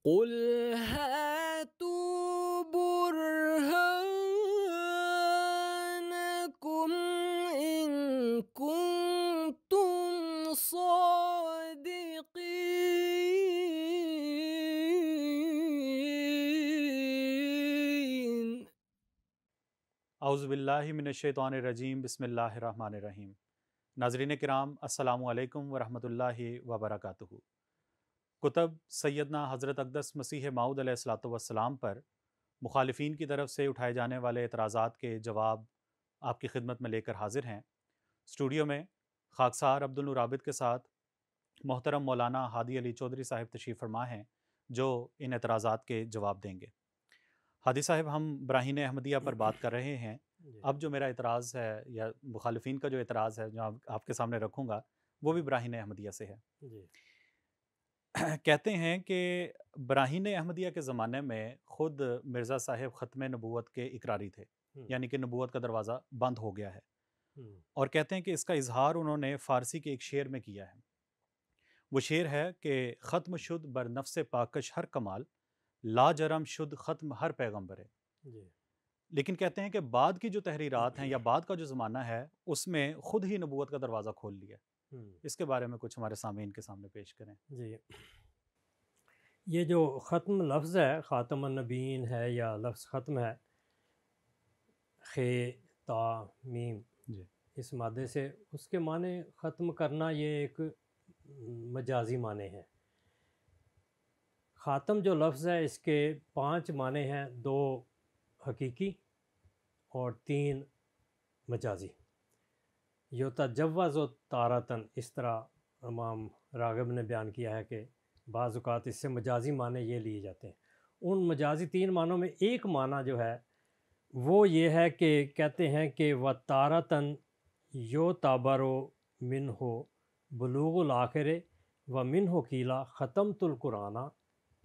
قل هاتوا برهانكم إن كنتم صادقين. اعوذ باللہ من الشیطان الرجیم، بسم اللہ الرحمن الرحیم۔ ناظرین کرام، السلام علیکم ورحمۃ اللہ وبرکاتہ۔ کتب سیدنا حضرت اقدس مسیح موعود علیہ الصلوۃ والسلام پر مخالفین کی طرف سے اٹھائے جانے والے اعتراضات کے جواب آپ کی خدمت میں لے کر حاضر ہیں۔ اسٹوڈیو میں خاکسار عبد النور عابد کے ساتھ محترم مولانا ہادی علی چودھری صاحب تشریف فرما ہیں، جو ان اعتراضات کے جواب دیں گے۔ ہادی صاحب، ہم براہین احمدیہ پر بات کر رہے ہیں۔ اب جو میرا اعتراض ہے یا مخالفین کا جو اعتراض ہے جو آپ کے سامنے رکھوں گا، وہ بھی براہین احمدیہ سے ہے۔ کہتے ہیں کہ براہین احمدیہ کے زمانے میں خود مرزا صاحب ختم نبوت کے اقراری تھے، یعنی کہ نبوت کا دروازہ بند ہو گیا ہے، اور کہتے ہیں کہ اس کا اظہار انہوں نے فارسی کے ایک شعر میں کیا ہے۔ وہ شعر ہے کہ ختم شد بر نفس پاکش ہر کمال، لا جرم شد ختم ہر پیغمبر ہے۔ لیکن کہتے ہیں کہ بعد کی جو تحریرات ہیں یا بعد کا جو زمانہ ہے، اس میں خود ہی نبوت کا دروازہ کھول لیا۔ اس کے بارے میں کچھ ہمارے سامعین کے سامنے پیش کریں۔ جی، یہ جو ختم لفظ ہے، خاتم النبیین ہے یا لفظ ختم ہے، خے تا میم، اس مادے سے، اس کے معنی ختم کرنا یہ ایک مجازی معنی ہے۔ خاتم جو لفظ ہے اس کے 5 معنی ہیں، 2 حقیقی اور 3 مجازی۔ یتجوز و تارتن، اس طرح امام راغب نے بیان کیا ہے کہ بعض اوقات اس سے مجازی معنی یہ لیے جاتے ہیں۔ ان مجازی 3 معنوں میں ایک معنی جو ہے وہ یہ ہے کہ کہتے ہیں کہ و تارتن یو تابرو من ہو بلوغ الآخر و من ہو کیلا ختمت القرآن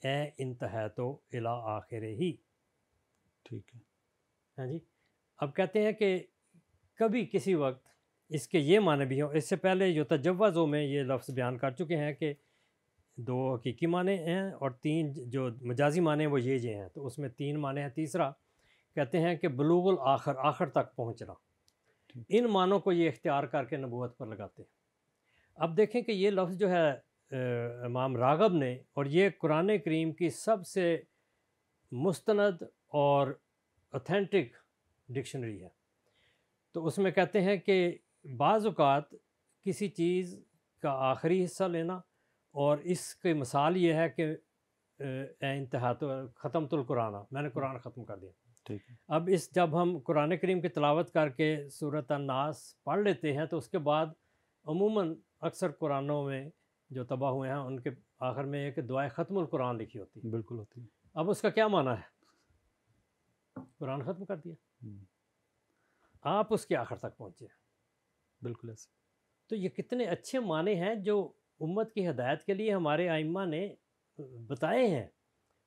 اے انتہیتو الی آخر ہی۔ ٹھیک ہے، ہاں جی۔ اب کہتے ہیں کہ کبھی کسی وقت اس کے یہ معنی بھی ہوں۔ اس سے پہلے جو تجوزوں میں یہ لفظ بیان کر چکے ہیں کہ 2 حقیقی معنی ہیں اور 3 جو مجازی معنی ہیں وہ یہ ہیں، تو اس میں 3 معنی ہیں۔ تیسرا کہتے ہیں کہ بلوغ الآخر، آخر تک پہنچنا۔ ان معنوں کو یہ اختیار کر کے نبوت پر لگاتے ہیں۔ اب دیکھیں کہ یہ لفظ جو ہے امام راغب نے، اور یہ قرآن کریم کی سب سے مستند اور اوتھینٹک ڈکشنری ہے، تو اس میں کہتے ہیں کہ بعض اوقات کسی چیز کا آخری حصہ لینا، اور اس کی مثال یہ ہے کہ اے انتہا تو ختمت القرآن، میں نے قرآن ختم کر دیا۔ اب جب ہم قرآن کریم کی تلاوت کر کے سورۃ الناس پڑھ لیتے ہیں تو اس کے بعد عموماً اکثر قرآنوں میں جو تباہ ہوئے ہیں ان کے آخر میں ایک دعائے ختم القرآن لکھی ہوتی ہے۔ بالکل ہوتی ہے۔ اب اس کا کیا معنی ہے؟ قرآن ختم کر دیا، آپ اس کے آخر تک پہنچے۔ بالکل ایسے۔ تو یہ کتنے اچھے معنی ہیں جو امت کی ہدایت کے لیے ہمارے ائمہ نے بتائے ہیں،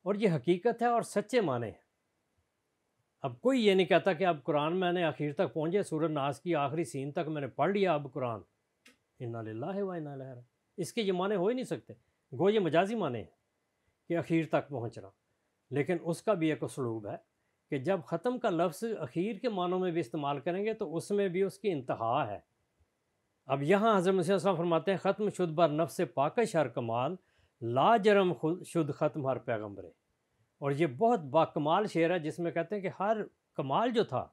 اور یہ حقیقت ہے اور سچے معنی ہیں۔ اب کوئی یہ نہیں کہتا کہ اب قرآن میں نے آخر تک پہنچے، سورۃ الناس کی آخری سین تک میں نے پڑھ لیا، اب قرآن انا للہ و انا الیہ راجعون، اس کے یہ معنی ہو ہی نہیں سکتے۔ گو یہ مجازی معنی ہے کہ اخیر تک پہنچنا، لیکن اس کا بھی ایک اسلوب ہے کہ جب ختم کا لفظ اخیر کے معنوں میں بھی استعمال کریں گے تو اس میں بھی اس کی انتہا ہے۔ اب یہاں حضرت مسیح صلی اللہ علیہ وسلم فرماتے ہیں ختم شد بر نفس پاکش ہر کمال، لا جرم شد ختم ہر پیغمبر، اور یہ بہت باکمال شعر ہے جس میں کہتے ہیں کہ ہر کمال جو تھا،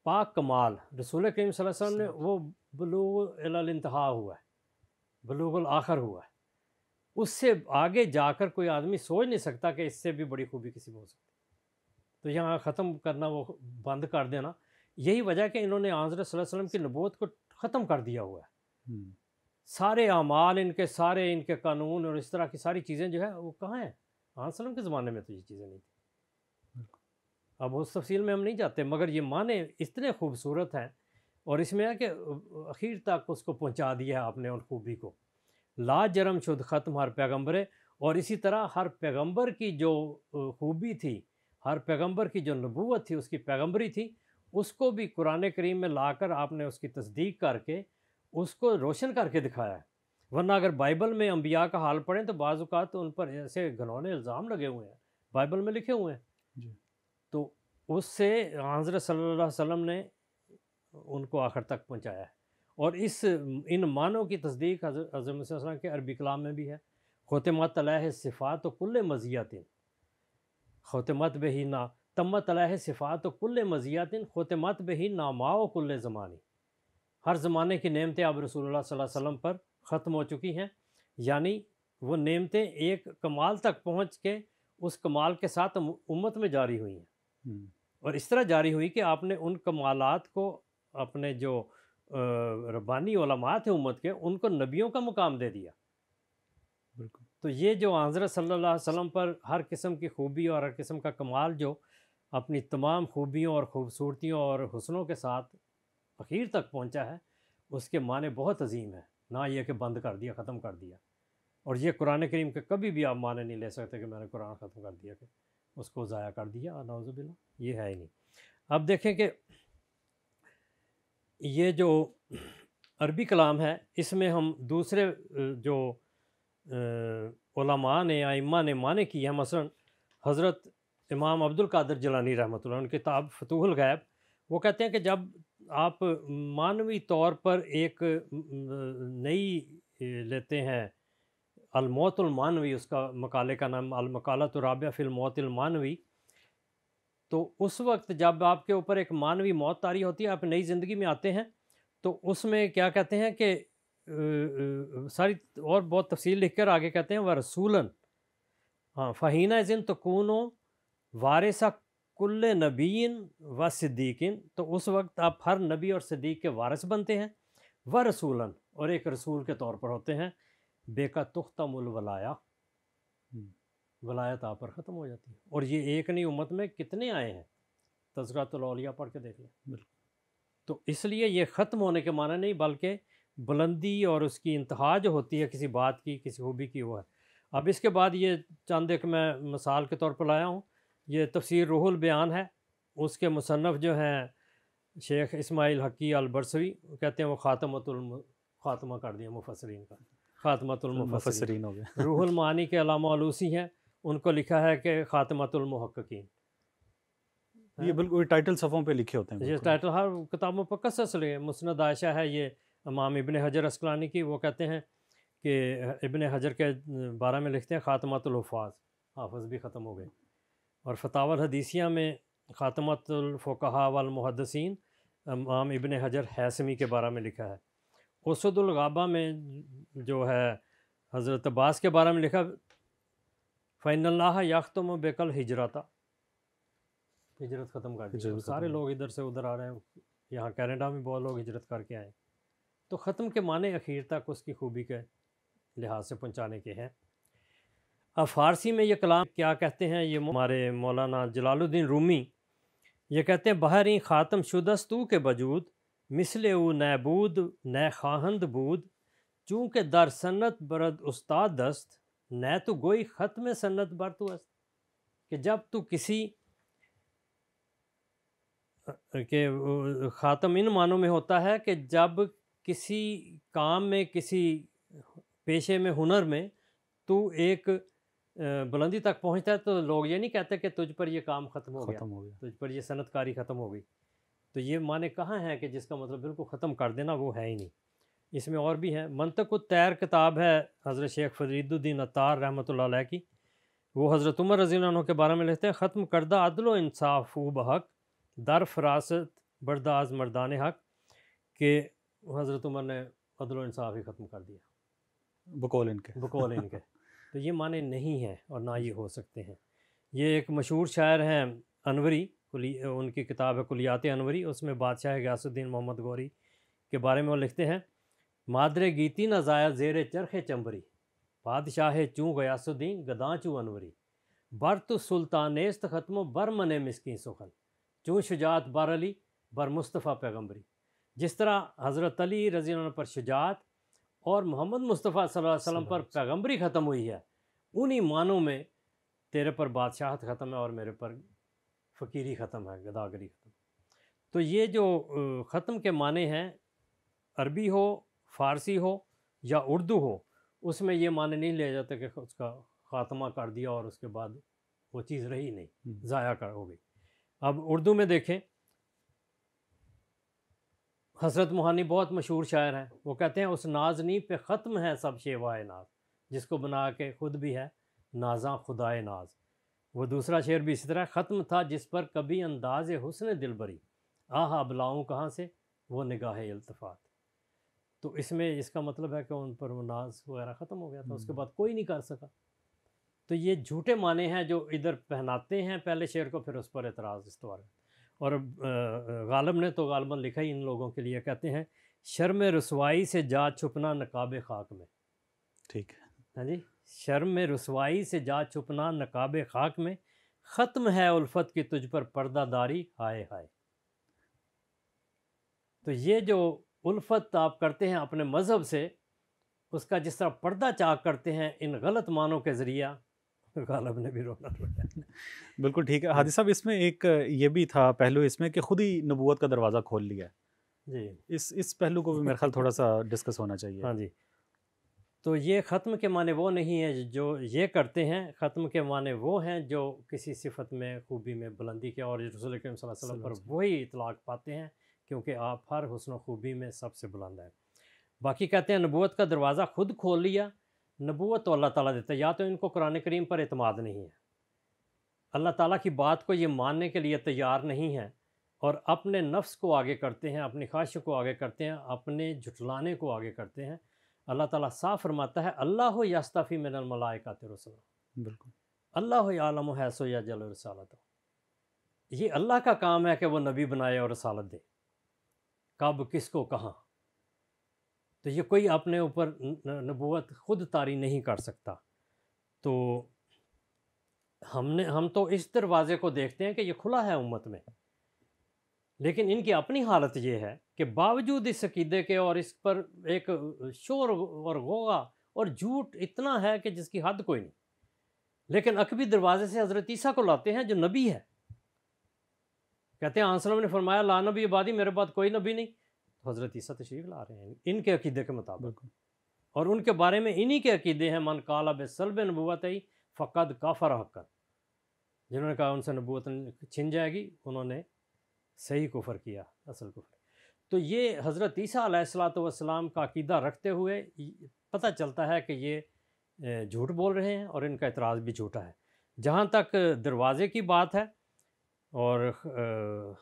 پاک کمال رسول کریم صلی اللہ علیہ وسلم نے، وہ بلوغ الی الانتہا ہوا ہے، بلوغ الآخر ہوا ہے۔ اس سے آگے جا کر کوئی آدمی سوچ نہیں سکتا کہ اس سے بھی بڑی خوبی کسی میں ہو سکتی۔ تو یہاں ختم کرنا، وہ بند کر دینا، یہی وجہ ہے کہ انہوں نے حضرت صلی اللہ علیہ وسلم کی نبوت کو ختم کر دیا ہوا ہے۔ سارے اعمال ان کے قانون اور اس طرح کی ساری چیزیں جو ہے وہ کہاں ہیں؟ حضرت وسلم کے زمانے میں تو یہ چیزیں نہیں تھیں۔ اب اس تفصیل میں ہم نہیں جاتے، مگر یہ معنی اتنے خوبصورت ہیں، اور اس میں ہے کہ اخیر تک اس کو پہنچا دیا ہے آپ نے ان خوبی کو۔ لا جرم شد ختم ہر پیغمبر، اور اسی طرح ہر پیغمبر کی جو خوبی تھی، ہر پیغمبر کی جو نبوت تھی، اس کی پیغمبری تھی، اس کو بھی قرآن کریم میں لا کر آپ نے اس کی تصدیق کر کے اس کو روشن کر کے دکھایا ہے۔ ورنہ اگر بائبل میں انبیاء کا حال پڑھیں تو بعض اوقات تو ان پر ایسے گھنونے الزام لگے ہوئے ہیں، بائبل میں لکھے ہوئے ہیں. جی تو اس سے حضرت صلی اللہ علیہ وسلم نے ان کو آخر تک پہنچایا ہے. اور ان معنوں کی تصدیق حضرت صلی اللہ علیہ وسلم کے عربی کلام میں بھی ہے. ختمت علیہ صفات و کل مزیات، ختمت بہی نا تمت علیہ صفات و کل مزیات ختمت بہی ناماء و کل زمانی. ہر زمانے کی نعمتیں اب رسول اللہ صلی اللہ علیہ وسلم پر ختم ہو چکی ہیں، یعنی وہ نعمتیں ایک کمال تک پہنچ کے اس کمال کے ساتھ امت میں جاری ہوئی ہیں. ہم، اور اس طرح جاری ہوئی کہ آپ نے ان کمالات کو اپنے جو ربانی علماء تھے امت کے، ان کو نبیوں کا مقام دے دیا. بالکل تو یہ جو حضرت صلی اللہ علیہ وسلم پر ہر قسم کی خوبی اور ہر قسم کا کمال جو اپنی تمام خوبیوں اور خوبصورتیوں اور حسنوں کے ساتھ اخیر تک پہنچا ہے، اس کے معنی بہت عظیم ہے. نہ یہ کہ بند کر دیا، ختم کر دیا. اور یہ قرآن کریم کے کبھی بھی آپ معنی نہیں لے سکتے کہ میں نے قرآن ختم کر دیا، کہ اس کو ضائع کر دیا، نعوذ باللہ، یہ ہے ہی نہیں. اب دیکھیں کہ یہ جو عربی کلام ہے، اس میں ہم دوسرے جو علماء نے، ائمہ نے معنی کی ہے، مثلا حضرت امام عبد القادر جیلانی رحمۃ اللہ، ان کی کتاب فتوح الغیب، وہ کہتے ہیں کہ جب آپ معنوی طور پر ایک نئی لیتے ہیں الموت المانوی، اس کا مقالے کا نام المقالۃ الرابعہ فی الموت المانوی، تو اس وقت جب آپ کے اوپر ایک مانوی موت طاری ہوتی ہے، آپ نئی زندگی میں آتے ہیں، تو اس میں کیا کہتے ہیں کہ ساری اور بہت تفصیل لکھ کر آگے کہتے ہیں وہ رسولاً، ہاں، فہینہ ذن تکونو وارثہ کل نبین و صدیقین، تو اس وقت آپ ہر نبی اور صدیق کے وارث بنتے ہیں. و رسولاً، اور ایک رسول کے طور پر ہوتے ہیں. بے کا تختم الولایا، ہم، ولایت آپ پر ختم ہو جاتی ہے. اور یہ ایک نہیں، امت میں کتنے آئے ہیں، تذکرۃ الاولیاء پڑھ کے دیکھ لیں. بالکل تو اس لیے یہ ختم ہونے کے معنی نہیں، بلکہ بلندی اور اس کی انتہا جو ہوتی ہے کسی بات کی، کسی خوبی کی، وہ ہے. اب اس کے بعد یہ چند ایک میں مثال کے طور پر لایا ہوں. یہ تفسیر روح البیان ہے، اس کے مصنف جو ہیں شیخ اسماعیل حقی البرسوی، کہتے ہیں وہ خاتمہ کر دیا مفسرین کا، خاتمۃ المفسرین. مفسرین ہو گئے. روح المعانی کے علامہ علوسی ہیں، ان کو لکھا ہے کہ خاتمۃ المحققین. یہ بالکل ٹائٹل صفحوں پہ لکھے ہوتے ہیں. یہ بالکل ٹائٹل ہر کتابوں پر قصص لے. مسند عائشہ ہے یہ امام ابن حجر اسقلانی کی، وہ کہتے ہیں کہ ابن حجر کے بارے میں لکھتے ہیں خاتمۃ الحفاظ، حافظ بھی ختم ہو گئے. اور فتاوی الحدیثیہ میں خاتمۃ الفقہاء والمحدثین امام ابن حجر حیثمی کے بارے میں لکھا ہے. اسد الغابہ میں جو ہے حضرت عباس کے بارے میں لکھا فَإِنَّ اللَّهَ يَخْتُمُ بِكَ الْهِجْرَةَ، ہجرت ختم کر دی. ہجرت ختم سارے ہو لوگ ادھر سے ادھر آ رہے ہیں، یہاں کینیڈا میں بہت لوگ ہجرت کر کے آئے. تو ختم کے معنی اخیر تک اس کی خوبی کے لحاظ سے پہنچانے کے ہیں. اب فارسی میں یہ کلام کیا کہتے ہیں، یہ ہمارے مولانا جلال الدین رومی یہ کہتے ہیں بہریں خاتم شدستو کے بجود مثل او نہ بود نہ خواہند بود، چونکہ در سنت برد استاد دست نہ تو گوئی ختم سنت بر تو است. کہ جب تو کسی کہ خاتم ان معنوں میں ہوتا ہے کہ جب کسی کام میں، کسی پیشے میں، ہنر میں تو ایک بلندی تک پہنچتا ہے، تو لوگ یہ نہیں کہتے کہ تجھ پر یہ کام ختم ہو گیا، ختم ہو گیا. تجھ پر یہ صنعت کاری ختم ہو گئی. تو یہ معنی کہاں ہے کہ جس کا مطلب بالکل ختم کر دینا، وہ ہے ہی نہیں. اس میں اور بھی ہے. منطق الطیر کتاب ہے حضرت شیخ فرید الدین عطار رحمۃ اللہ علیہ کی، وہ حضرت عمر رضی اللہ عنہ کے بارے میں لکھتے ہیں ختم کردہ عدل و انصاف او بحق در فراست برداز مردان حق، کہ حضرت عمر نے عدل و انصاف ہی ختم کر دیا بقول ان کے. بقول ان کے. تو یہ معنی نہیں ہے اور نہ یہ ہو سکتے ہیں. یہ ایک مشہور شاعر ہیں انوری، ان کی کتاب ہے کلیات انوری، اس میں بادشاہ غیاث الدین محمد غوری کے بارے میں وہ لکھتے ہیں مادر گیتی نہ ضائع زیر چرخ چمبری، بادشاہ چوں غیاث الدین گداں چوں انوری، بر تو سلطانیست ختم و بر من مسکین سخن، چوں شجاعت بر علی بر مصطفیٰ پیغمبری. جس طرح حضرت علی رضی اللہ عنہ پر شجاعت اور محمد مصطفیٰ صلی اللہ علیہ وسلم پر پیغمبری ختم ہوئی ہے، انہی معنوں میں تیرے پر بادشاہت ختم ہے اور میرے پر فقیری ختم ہے، گداگری ختم. تو یہ جو ختم کے معنی ہیں، عربی ہو، فارسی ہو یا اردو ہو، اس میں یہ معنی نہیں لیا جاتا کہ اس کا خاتمہ کر دیا اور اس کے بعد وہ چیز رہی نہیں، ضائع ہو گئی۔ اب اردو میں دیکھیں، حضرت موہانی بہت مشہور شاعر ہیں، وہ کہتے ہیں اس نازنی پہ ختم ہے سب شیوائے ناز، جس کو بنا کے خود بھی ہے نازاں خدائے ناز۔ وہ دوسرا شعر بھی اسی طرح، ختم تھا جس پر کبھی انداز حسن دل بری، آہا اب لاؤں کہاں سے وہ نگاہ التفات۔ تو اس میں اس کا مطلب ہے کہ ان پر وہ ناز وغیرہ ختم ہو گیا تھا، اس کے بعد کوئی نہیں کر سکا۔ تو یہ جھوٹے معنی ہیں جو ادھر پہناتے ہیں پہلے شعر کو، پھر اس پر اعتراض استوار ہے۔ اور غالب نے تو غالباً لکھا ہی ان لوگوں کے لیے، کہتے ہیں شرم رسوائی سے جا چھپنا نقاب خاک میں۔ ٹھیک ہے، ہاں جی، شرم رسوائی سے جا چھپنا نقاب خاک میں، ختم ہے الفت کی تجھ پر پردہ داری ہائے ہائے۔ تو یہ جو الفت آپ کرتے ہیں اپنے مذہب سے، اس کا جس طرح پردہ چاک کرتے ہیں ان غلط معنوں کے ذریعہ، غالب نے بھی رونا رویا۔ بالکل ٹھیک ہے حادی صاحب۔ اس میں ایک یہ بھی تھا پہلو اس میں کہ خود ہی نبوت کا دروازہ کھول لیا ہے، جی، اس پہلو کو بھی میرے خیال تھوڑا سا ڈسکس ہونا چاہیے۔ ہاں جی۔ تو یہ ختم کے معنی وہ نہیں ہیں جو یہ کرتے ہیں، ختم کے معنی وہ ہیں جو کسی صفت میں، خوبی میں بلندی کے، اور رسول کریم صلی اللہ علیہ وسلم پر وہی اطلاق پاتے ہیں، کیونکہ آپ ہر حسن و خوبی میں سب سے بلند ہیں۔ باقی کہتے ہیں نبوت کا دروازہ خود کھول لیا۔ نبوت تو اللہ تعالیٰ دیتا ہے، یا تو ان کو قرآن کریم پر اعتماد نہیں ہے، اللہ تعالیٰ کی بات کو یہ ماننے کے لیے تیار نہیں ہے، اور اپنے نفس کو آگے کرتے ہیں، اپنی خواہش کو آگے کرتے ہیں، اپنے جھٹلانے کو آگے کرتے ہیں۔ اللہ تعالیٰ صاف فرماتا ہے اللہ یستفی من الملائکۃ رسلا، بالکل، اللہ یعلم حیث یجعل رسالتہ۔ یہ اللہ کا کام ہے کہ وہ نبی بنائے اور رسالت دے، کب کس کو کہاں۔ تو یہ کوئی اپنے اوپر نبوت خود طاری نہیں کر سکتا۔ تو ہم تو اس دروازے کو دیکھتے ہیں کہ یہ کھلا ہے امت میں، لیکن ان کی اپنی حالت یہ ہے کہ باوجود اس عقیدے کے اور اس پر ایک شور اور غوغا اور جھوٹ اتنا ہے کہ جس کی حد کوئی نہیں، لیکن عقبی دروازے سے حضرت عیسیٰ کو لاتے ہیں جو نبی ہے۔ کہتے ہیں آنسلم نے فرمایا لا نبی بعدی، میرے بعد کوئی نبی نہیں۔ تو حضرت عیسیٰ تشریف لا رہے ہیں ان کے عقیدے کے مطابق، اور ان کے بارے میں انہی کے عقیدے ہیں، من قال بسلب نبوت فقد کفر حقا، جنہوں نے کہا ان سے نبوت چھن جائے گی، انہوں نے صحیح کفر کیا، اصل کفر۔ تو یہ حضرت عیسیٰ علیہ الصلوۃ والسلام کا عقیدہ رکھتے ہوئے پتہ چلتا ہے کہ یہ جھوٹ بول رہے ہیں، اور ان کا اعتراض بھی جھوٹا ہے۔ جہاں تک دروازے کی بات ہے اور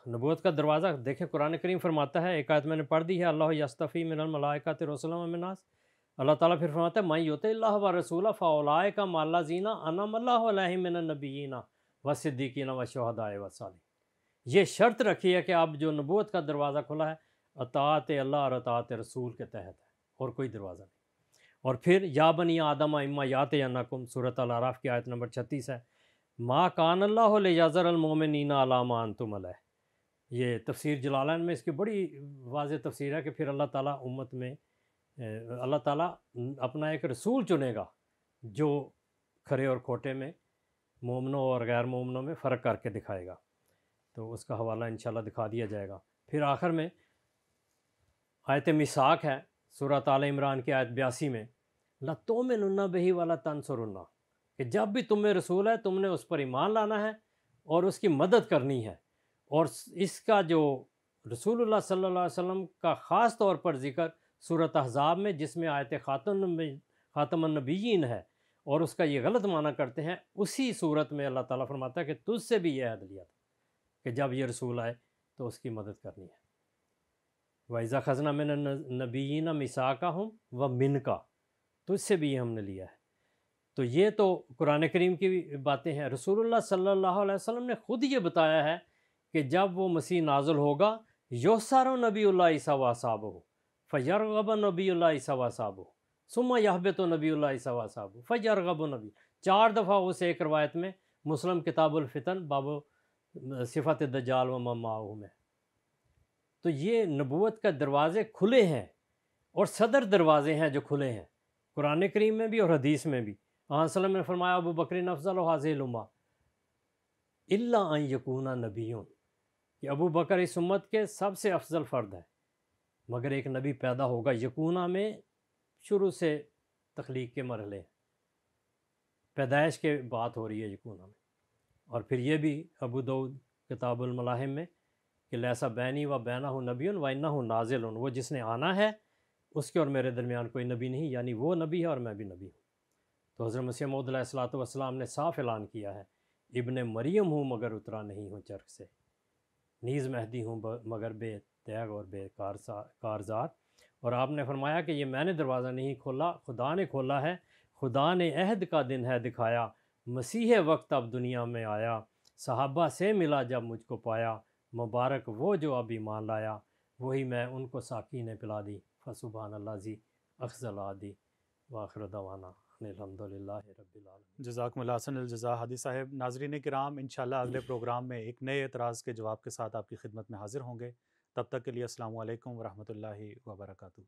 نبوت کا دروازہ، دیکھیں قرآن کریم فرماتا ہے، ایک آیت میں نے پڑھ دی ہے، اللہ یستفی من الملائکۃ رسلا ومن الناس۔ اللہ تعالیٰ پھر فرماتا ہے من یطع اللہ ورسولہ فاولئک مع الذین انعم اللہ علیہم من النبیین والصدیقین والشہداء والصالحین۔ یہ شرط رکھی ہے کہ اب جو نبوت کا دروازہ کھلا ہے اطاعت اللہ اور اطاعت رسول کے تحت ہے، اور کوئی دروازہ نہیں۔ اور پھر یا بنی آدم اما یاتینکم، سورۃ الاعراف کی آیت نمبر 36 ہے، ما کان اللہ لیذر المؤمنین علی ما انتم علیہ۔ یہ تفسیر جلالین میں اس کی بڑی واضح تفسیر ہے کہ پھر اللہ تعالیٰ امت میں اللہ تعالیٰ اپنا ایک رسول چنے گا جو کھرے اور کھوٹے میں، مومنوں اور غیر مومنوں میں فرق کر کے دکھائے گا۔ تو اس کا حوالہ انشاءاللہ دکھا دیا جائے گا۔ پھر آخر میں آیت میثاق ہے، سورۃ آل عمران کی آیت 82 میں، لَتُؤْمِنُنَّ بِهِ وَلَتَنْصُرُنَّهُ، کہ جب بھی تم میں رسول ہے تم نے اس پر ایمان لانا ہے اور اس کی مدد کرنی ہے۔ اور اس کا جو رسول اللہ صلی اللہ علیہ وسلم کا خاص طور پر ذکر سورۃ احزاب میں، جس میں آیت خاتم النبیین ہے، اور اس کا یہ غلط معنی کرتے ہیں، اسی صورت میں اللہ تعالیٰ فرماتا ہے کہ تجھ سے بھی یہ عہد لیا تھا کہ جب یہ رسول آئے تو اس کی مدد کرنی ہے۔ وَإِذَا خَذْنَا مِنَ النَّبِيِّينَ مِيثَاقَهُمْ وَمِنْكَ، تو اس سے بھی ہم نے لیا ہے۔ تو یہ تو قرآن کریم کی باتیں ہیں۔ رسول اللہ صلی اللہ علیہ وسلم نے خود یہ بتایا ہے کہ جب وہ مسیح نازل ہوگا، یُحْشَرُ نبی اللہ عیسیٰ وَأَصْحَابُهُ فَيَرْغَبُ نبی اللہ عیسیٰ وَأَصْحَابُهُ ثُمَّ يَهْبِطُ نبی اللہ عیسیٰ وَأَصْحَابُهُ فَيَرْغَبُ نبی، 4 دفعہ اس ایک روایت میں مسلم کتاب الفتن باب صفت الدجال ومن معه میں۔ تو یہ نبوت کا دروازے کھلے ہیں، اور صدر دروازے ہیں جو کھلے ہیں قرآن کریم میں بھی اور حدیث میں بھی۔ آن وسلم نے فرمایا ابو بکر افضل هذه الامہ الا ان یکون نبی، کہ ابو بکر اس امت کے سب سے افضل فرد ہے، مگر ایک نبی پیدا ہوگا۔ یکونا میں شروع سے تخلیق کے مرحلے ہیں، پیدائش کے بات ہو رہی ہے یقون میں. اور پھر یہ بھی ابو داؤد کتاب الملاحم میں کہ لیسا بینی و بینہ نبی و انہ نازل، وہ جس نے آنا ہے اس کے اور میرے درمیان کوئی نبی نہیں، یعنی وہ نبی ہے اور میں بھی نبی ہوں. تو حضرت مسیح موعود علیہ الصلوۃ والسلام نے صاف اعلان کیا ہے، ابن مریم ہوں مگر اترا نہیں ہوں چرخ سے، نیز مہدی ہوں مگر بے تیغ اور بے کارزار. اور آپ نے فرمایا کہ یہ میں نے دروازہ نہیں کھولا، خدا نے کھولا ہے، خدا نے عہد کا دن ہے دکھایا، مسیح وقت اب دنیا میں آیا، صحابہ سے ملا جب مجھ کو پایا، مبارک وہ جو اب ایمان لایا، وہی میں ان کو ساقی نے پلا دی، فسبحان اللہ زی اخذل عادی وآخر دعوانا الحمد للہ رب العالمین. جزاکم اللہ حسن الجزا حادی صاحب. ناظرین کرام، انشاءاللہ اگلے پروگرام میں ایک نئے اعتراض کے جواب کے ساتھ آپ کی خدمت میں حاضر ہوں گے. تب تک کے لیے السلام علیکم ورحمۃ اللہ وبرکاتہ.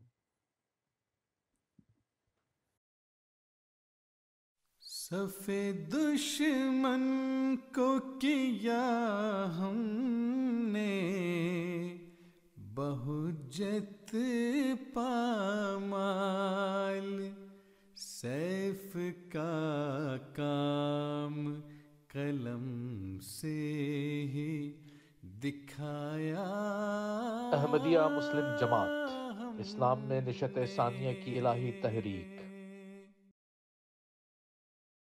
صف دشمن کو کیا ہم نے بہجت پامال، سیف کا کام قلم سے ہی دکھایا. احمدیہ مسلم جماعت اسلام میں نشت ثانیہ کی الہی تحریک